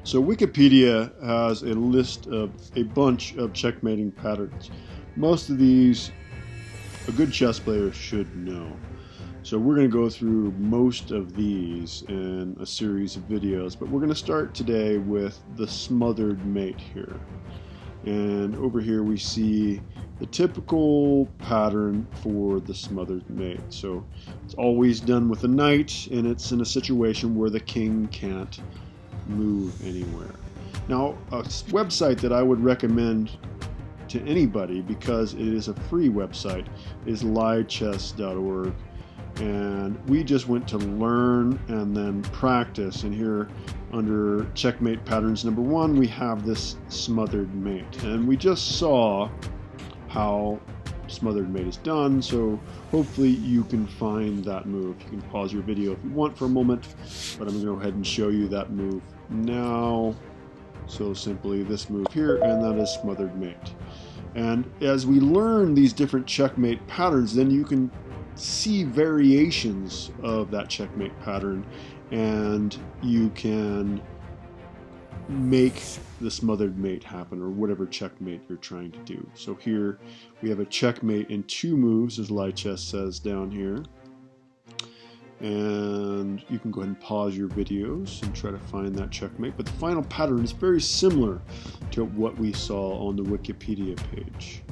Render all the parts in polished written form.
So Wikipedia has a list of a bunch of checkmating patterns. Most of these a good chess player should know. So we're going to go through most of these in a series of videos, but we're going to start today with the smothered mate here. And over here we see the typical pattern for the smothered mate. So it's always done with a knight, and it's in a situation where the king can't move anywhere. Now, a website that I would recommend to anybody, because it is a free website, is lichess.org. And we just went to learn and then practice, and here under checkmate patterns number 1 we have this smothered mate, and we just saw how smothered mate is done, so hopefully you can find that move. You can pause your video if you want for a moment, but I'm going to go ahead and show you that move now. So simply this move here, and that is smothered mate. And as we learn these different checkmate patterns, then you can see variations of that checkmate pattern, and you can make the smothered mate happen, or whatever checkmate you're trying to do. So here we have a checkmate in 2 moves, as Lichess says down here. And you can go ahead and pause your videos and try to find that checkmate. But the final pattern is very similar to what we saw on the Wikipedia page.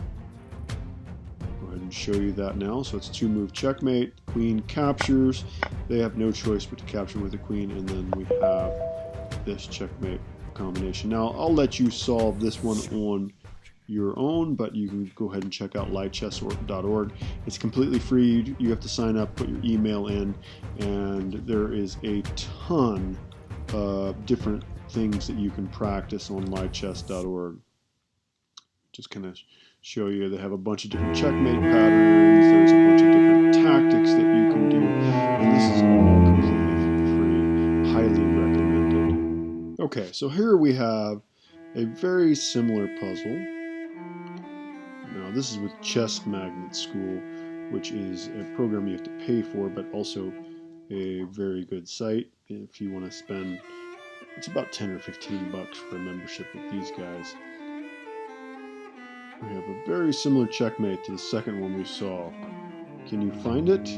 Go ahead and show you that now. So it's 2-move checkmate, queen captures. They have no choice but to capture with the queen, and then we have this checkmate combination. Now I'll let you solve this one on your own, but you can go ahead and check out lichess.org. It's completely free. You have to sign up, put your email in, and there is a ton of different things that you can practice on lichess.org. Just kind of show you, they have a bunch of different checkmate patterns, there's a bunch of different tactics that you can do, and this is all completely free, highly recommended. Okay, so here we have a very similar puzzle. Now this is with Chess Magnet School, which is a program you have to pay for, but also a very good site if you want to spend. It's about 10 or 15 bucks for a membership with these guys. We have a very similar checkmate to the second one we saw. Can you find it?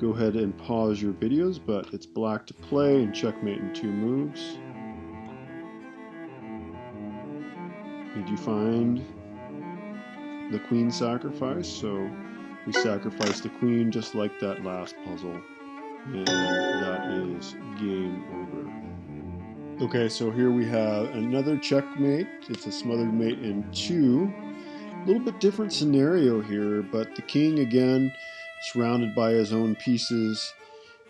Go ahead and pause your videos, but it's black to play and checkmate in 2 moves. Did you find the queen sacrifice? So we sacrifice the queen just like that last puzzle, and that is game over. Okay, so here we have another checkmate. It's a smothered mate in 2. A little bit different scenario here, but the king again surrounded by his own pieces,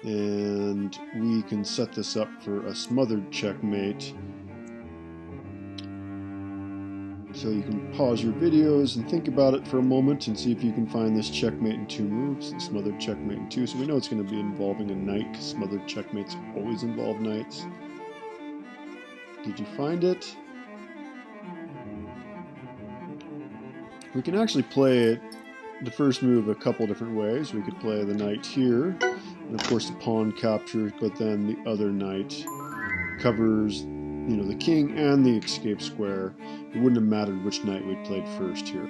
and we can set this up for a smothered checkmate. So you can pause your videos and think about it for a moment and see if you can find this checkmate in 2 moves, the smothered checkmate in 2. So we know it's going to be involving a knight, because smothered checkmates always involve knights. Did you find it? We can actually play it, the first move, a couple different ways. We could play the knight here, and of course the pawn captures, but then the other knight covers, the king and the escape square. It wouldn't have mattered which knight we played first here.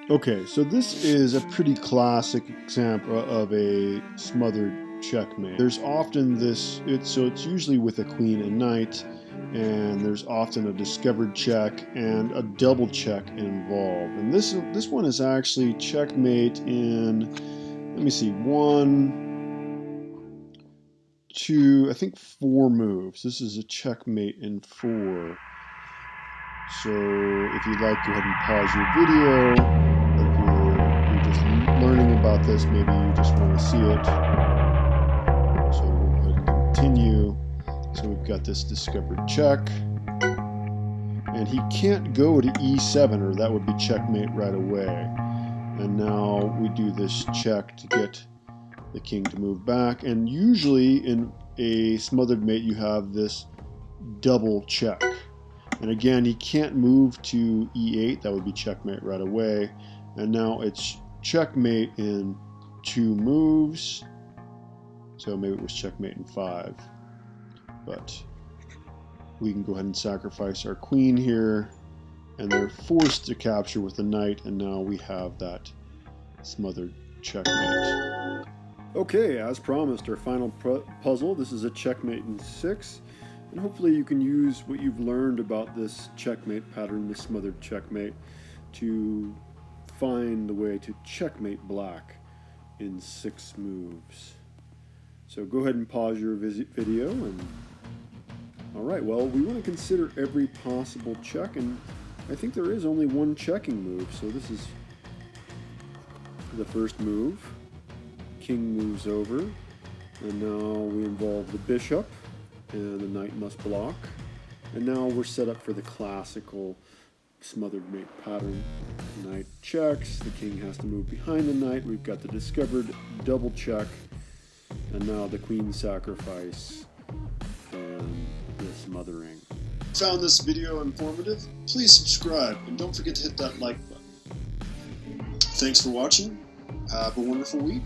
Okay, so this is a pretty classic example of a smothered checkmate. There's often this, it's usually with a queen and knight, and there's often a discovered check and a double check involved. And this one is actually checkmate in, let me see, 1, 2, I think 4 moves. This is a checkmate in 4. So if you'd like, go ahead and pause your video. But if you're just learning about this, maybe you just want to see it. So we'll go ahead and continue. So we've got this discovered check. And he can't go to e7, or that would be checkmate right away. And now we do this check to get the king to move back, and usually in a smothered mate you have this double check, and again he can't move to e8, that would be checkmate right away, and now it's checkmate in 2 moves, so maybe it was checkmate in 5, but we can go ahead and sacrifice our queen here, and they're forced to capture with the knight, and now we have that smothered checkmate. Okay, as promised, our final puzzle. This is a checkmate in 6, and hopefully you can use what you've learned about this checkmate pattern, this smothered checkmate, to find the way to checkmate black in 6 moves. So go ahead and pause your video, and alright, well, we want to consider every possible check, and I think there is only one checking move, so this is the first move. King moves over, and now we involve the bishop, and the knight must block. And now we're set up for the classical smothered mate pattern. The knight checks, the king has to move behind the knight, we've got the discovered double check, and now the queen sacrifice and the smothering. Found this video informative? Please subscribe, and don't forget to hit that like button. Thanks for watching. Have a wonderful week.